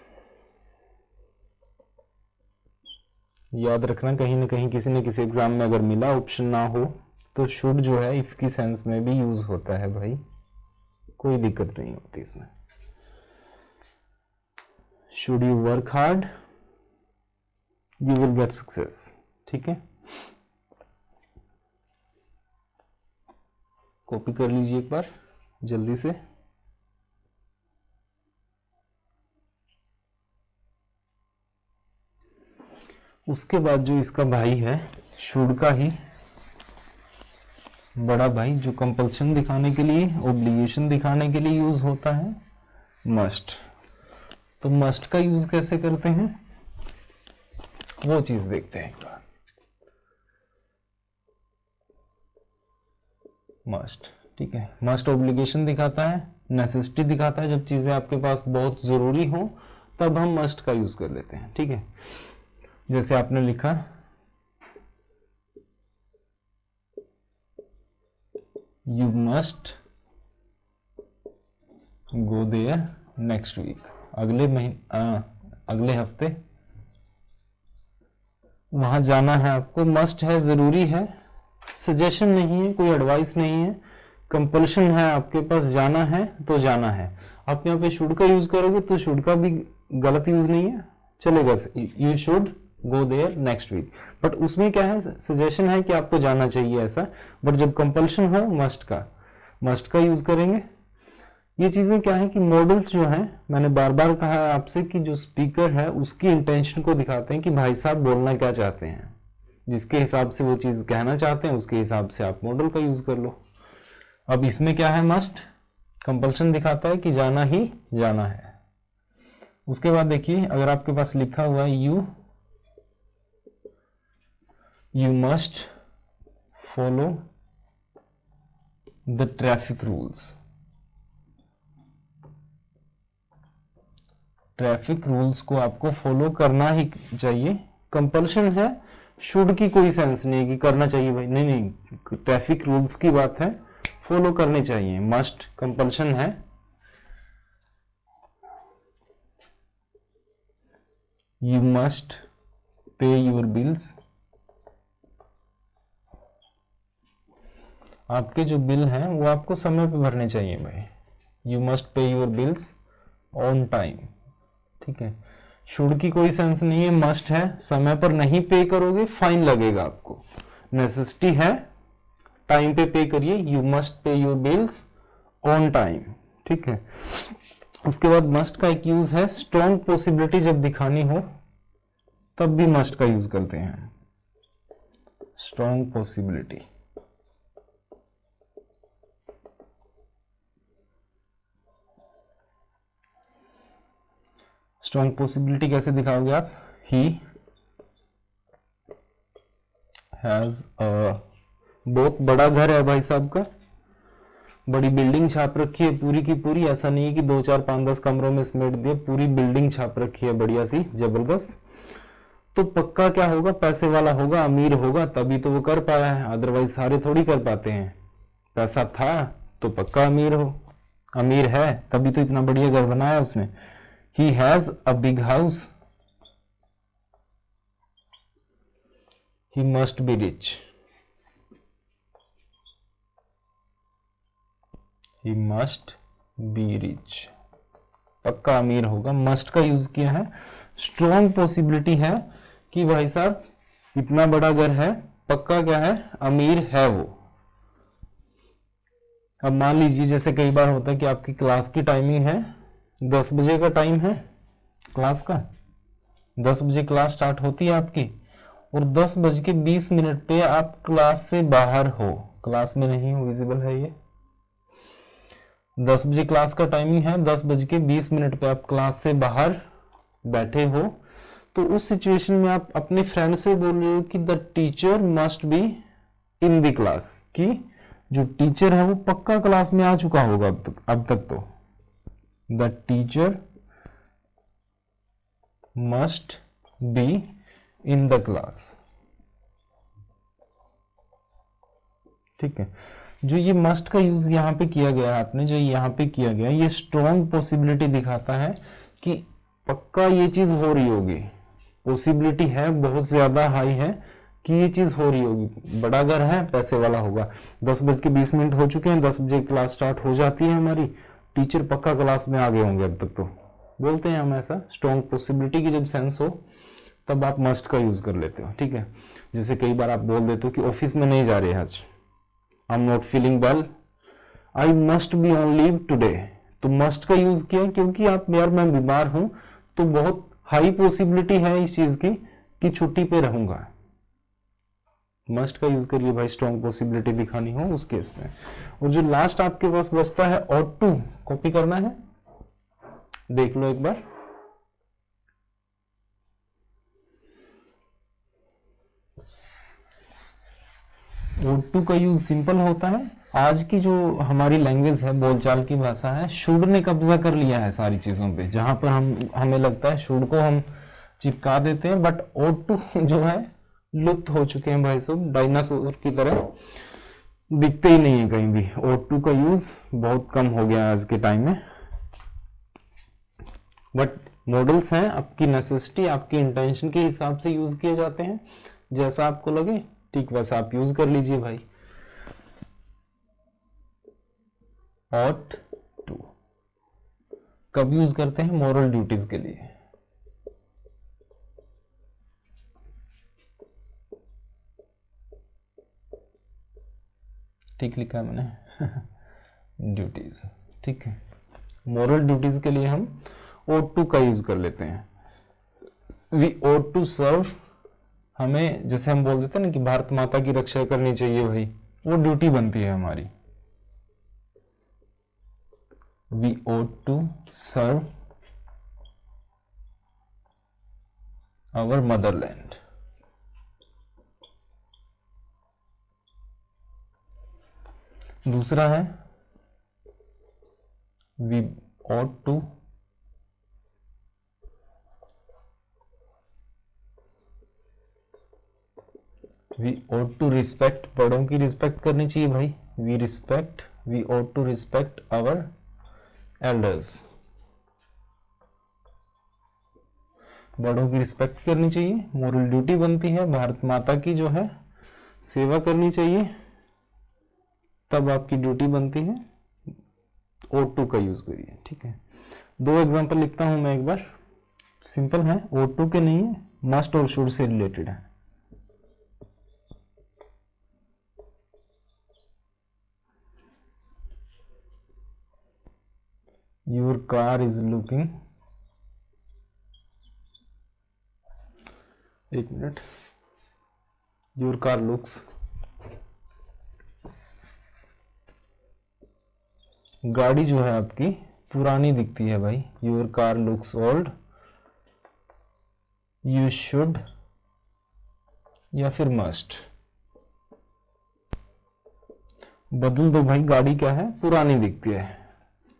याद रखना, कहीं ना कहीं किसी न किसी एग्जाम में अगर मिला, ऑप्शन ना हो, तो शुड जो है इफ की सेंस में भी यूज होता है भाई, कोई दिक्कत नहीं होती इसमें। Should you work hard, you will get success, ठीक है। कॉपी कर लीजिए एक बार जल्दी से। उसके बाद जो इसका भाई है शुड का ही बड़ा भाई, जो कंपल्शन दिखाने के लिए, ऑब्लिगेशन दिखाने के लिए यूज होता है, मस्ट। तो मस्ट का यूज कैसे करते हैं वो चीज देखते हैं एक बार। मस्ट, ठीक है, मस्ट ऑब्लिगेशन दिखाता है, नेसेसिटी दिखाता है, जब चीजें आपके पास बहुत जरूरी हो तब हम मस्ट का यूज कर लेते हैं, ठीक है। जैसे आपने लिखा you must go there next week, अगले हफ्ते वहां जाना है आपको, मस्ट है, जरूरी है, सजेशन नहीं है, कोई एडवाइस नहीं है, कंपल्शन है, आपके पास जाना है तो जाना है। आप यहाँ पे शुड का यूज करोगे तो शुड का भी गलत यूज नहीं है, चलेगा, you should go there next week, but उसमें क्या है, सजेशन है कि आपको जाना चाहिए ऐसा, बट जब कंपल्शन हो मस्ट का यूज करेंगे। ये चीजें क्या है कि मॉडल्स जो हैं, मैंने बार बार कहा है आपसे कि जो स्पीकर है उसकी इंटेंशन को दिखाते हैं कि भाई साहब बोलना क्या चाहते हैं, जिसके हिसाब से वो चीज कहना चाहते हैं उसके हिसाब से आप मॉडल का यूज कर लो। अब इसमें क्या है, मस्ट कंपल्शन दिखाता है कि जाना ही जाना है, उसके बाद देखिए अगर आपके पास लिखा हुआ है you must follow the traffic rules. Traffic rules को आपको फॉलो करना ही चाहिए, कंपल्शन है, शुड की कोई सेंस नहीं है कि करना चाहिए भाई, नहीं नहीं, ट्रैफिक रूल्स की बात है, फॉलो करने चाहिए, मस्ट कंपल्शन है। You must pay your bills, आपके जो बिल हैं वो आपको समय पे भरने चाहिए भाई। You must pay your bills on time, ठीक है। शुड की कोई सेंस नहीं है, मस्ट है, समय पर नहीं पे करोगे फाइन लगेगा आपको। नेसेसिटी है, टाइम पे पे करिए, you must pay your bills on time, ठीक है। उसके बाद मस्ट का एक यूज है स्ट्रॉन्ग पॉसिबिलिटी जब दिखानी हो तब भी मस्ट का यूज करते हैं। स्ट्रॉन्ग पॉसिबिलिटी, स्ट्रॉन्ग पॉसिबिलिटी कैसे दिखाओगे आप? ही हैज बहुत बड़ा घर है भाई साहब का, बड़ी बिल्डिंग छाप रखी है पूरी की पूरी, ऐसा नहीं है कि 2 4 5 10 कमरों में समेट दिया, पूरी बिल्डिंग छाप रखी है बढ़िया सी जबरदस्त। तो पक्का क्या होगा, पैसे वाला होगा, अमीर होगा, तभी तो वो कर पाया है, अदरवाइज सारे थोड़ी कर पाते हैं। पैसा था तो पक्का अमीर है, तभी तो इतना बढ़िया घर बनाया उसने। He has a big house. He must be rich. He must be rich. पक्का अमीर होगा, मस्ट का यूज किया है। स्ट्रॉन्ग पॉसिबिलिटी है कि भाई साहब इतना बड़ा घर है, पक्का क्या है, अमीर है वो। अब मान लीजिए जैसे कई बार होता है कि आपकी क्लास की टाइमिंग है 10 बजे का टाइम है क्लास का, 10 बजे क्लास स्टार्ट होती है आपकी, और 10:20 पे आप क्लास से बाहर हो, क्लास में नहीं हो, विजिबल है ये, 10 बजे क्लास का टाइमिंग है, 10:20 पे आप क्लास से बाहर बैठे हो, तो उस सिचुएशन में आप अपने फ्रेंड से बोल रहे हो कि the teacher must be in the class, कि जो टीचर है वो पक्का क्लास में आ चुका होगा अब तक तो the teacher must be in the class, ठीक है। जो ये मस्ट का यूज यहाँ पे किया गया है, आपने जो यहाँ पे किया गया, ये स्ट्रॉन्ग पॉसिबिलिटी दिखाता है कि पक्का ये चीज हो रही होगी, पॉसिबिलिटी है, बहुत ज्यादा हाई है कि ये चीज हो रही होगी। बड़ा घर है, पैसे वाला होगा, 10:20 हो चुके हैं, 10 बजे क्लास स्टार्ट हो जाती है हमारी, टीचर पक्का क्लास में आगे होंगे अब तक, तो बोलते हैं हम ऐसा। स्ट्रॉन्ग पॉसिबिलिटी की जब सेंस हो तब आप मस्ट का यूज कर लेते हो, ठीक है। जैसे कई बार आप बोल देते हो कि ऑफिस में नहीं जा रहे आज, I am not feeling well, I must be on leave today, तो मस्ट का यूज किया क्योंकि आप यार मैं बीमार हूं, तो बहुत हाई पॉसिबिलिटी है इस चीज की कि छुट्टी पे रहूंगा। मस्ट का यूज करिए भाई, स्ट्रॉन्ग पॉसिबिलिटी दिखानी हो उस केस में। और जो लास्ट आपके पास बचता है ऑट टू, कॉपी करना है, देख लो एक बार। ऑट टू का यूज सिंपल होता है। आज की जो हमारी लैंग्वेज है, बोलचाल की भाषा है, शुड ने कब्जा कर लिया है सारी चीजों पे, जहां पर हमें लगता है शुड को हम चिपका देते हैं, बट ऑट टू जो है लुप्त हो चुके हैं भाई साहब, डायनासोर की तरह दिखते ही नहीं है कहीं भी। ऑट टू का यूज बहुत कम हो गया आज के टाइम में, बट मॉडल्स हैं, आपकी नेसेसिटी, आपकी इंटेंशन के हिसाब से यूज किए जाते हैं, जैसा आपको लगे ठीक वैसा आप यूज कर लीजिए भाई। ऑट टू कब यूज करते हैं? मॉरल ड्यूटीज के लिए। ठीक लिखा है मैंने ड्यूटीज, ठीक है। मॉरल ड्यूटीज के लिए हम ought to का यूज कर लेते हैं। वी ought to serve, हमें जैसे हम बोल देते हैं ना कि भारत माता की रक्षा करनी चाहिए भाई, वो ड्यूटी बनती है हमारी। We ought to serve our motherland. दूसरा है वी ought to रिस्पेक्ट, बड़ों की रिस्पेक्ट करनी चाहिए भाई। We ought to respect our elders, बड़ों की रिस्पेक्ट करनी चाहिए। मोरल ड्यूटी बनती है, भारत माता की जो है सेवा करनी चाहिए, तब आपकी ड्यूटी बनती है। ought to का यूज करिए, ठीक है। दो एग्जांपल लिखता हूं मैं एक बार, सिंपल है, ought to के नहीं है, मस्ट और शुड से रिलेटेड है। Your car is looking, एक मिनट, Your car looks, गाड़ी जो है आपकी पुरानी दिखती है भाई। Your car looks old, you should या फिर must, बदल दो भाई, गाड़ी क्या है पुरानी दिखती है।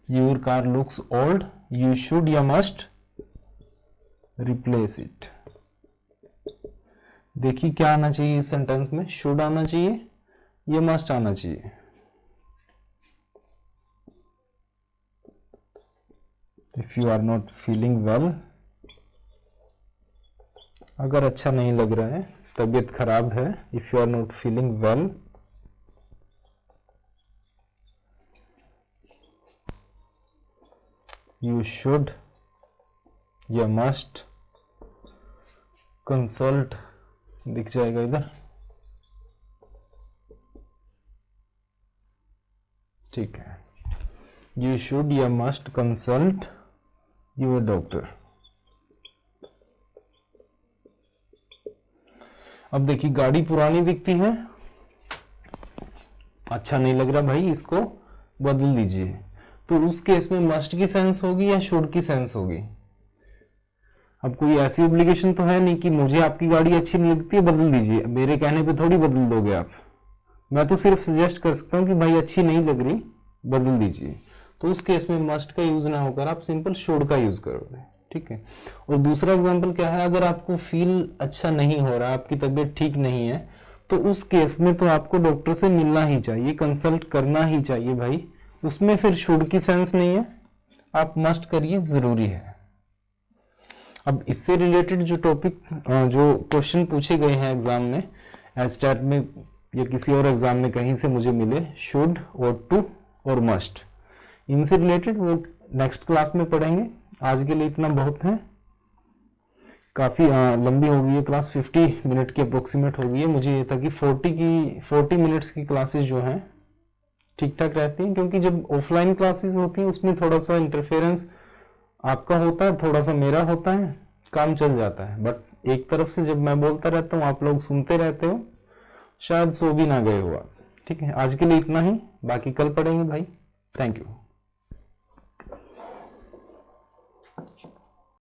Your car looks old, you should या must replace it। देखिए क्या आना चाहिए इस सेंटेंस में, should आना चाहिए या must आना चाहिए। If you are not feeling well, अगर अच्छा नहीं लग रहा है, तबीयत खराब है, if you are not feeling well, you should या must consult, दिख जाएगा इधर, ठीक है। You should या must consult your doctor। अब देखिए गाड़ी पुरानी दिखती है, अच्छा नहीं लग रहा भाई, इसको बदल दीजिए, तो उस केस में मस्ट की सेंस होगी या शुड की सेंस होगी। अब कोई ऐसी ऑब्लिगेशन तो है नहीं कि मुझे आपकी गाड़ी अच्छी नहीं लगती है बदल दीजिए, मेरे कहने पे थोड़ी बदल दोगे आप। मैं तो सिर्फ सजेस्ट कर सकता हूँ कि भाई अच्छी नहीं लग रही, बदल दीजिए। तो उस केस में मस्ट का यूज ना होकर आप सिंपल शुड का यूज करोगे, ठीक है। और दूसरा एग्जाम्पल क्या है, अगर आपको फील अच्छा नहीं हो रहा, आपकी तबीयत ठीक नहीं है, तो उस केस में तो आपको डॉक्टर से मिलना ही चाहिए, कंसल्ट करना ही चाहिए भाई। उसमें फिर शुड की सेंस नहीं है, आप मस्ट करिए, जरूरी है। अब इससे रिलेटेड जो टॉपिक, जो क्वेश्चन पूछे गए हैं एग्जाम में, एस्टेट में या किसी और एग्जाम में कहीं से मुझे मिले, शुड और टू और मस्ट, इनसे रिलेटेड वो नेक्स्ट क्लास में पढ़ेंगे। आज के लिए इतना बहुत है, काफ़ी लंबी हो गई है क्लास, 50 मिनट की अप्रोक्सीमेट हो गई है। मुझे ये था कि 40 मिनट्स की क्लासेस जो हैं ठीक ठाक रहती हैं, क्योंकि जब ऑफलाइन क्लासेस होती हैं उसमें थोड़ा सा इंटरफेरेंस आपका होता है, थोड़ा सा मेरा होता है, काम चल जाता है। बट एक तरफ से जब मैं बोलता रहता हूँ, आप लोग सुनते रहते हो, शायद सो भी ना गए हो आप, ठीक है। आज के लिए इतना ही, बाकी कल पढ़ेंगे भाई। Thank you.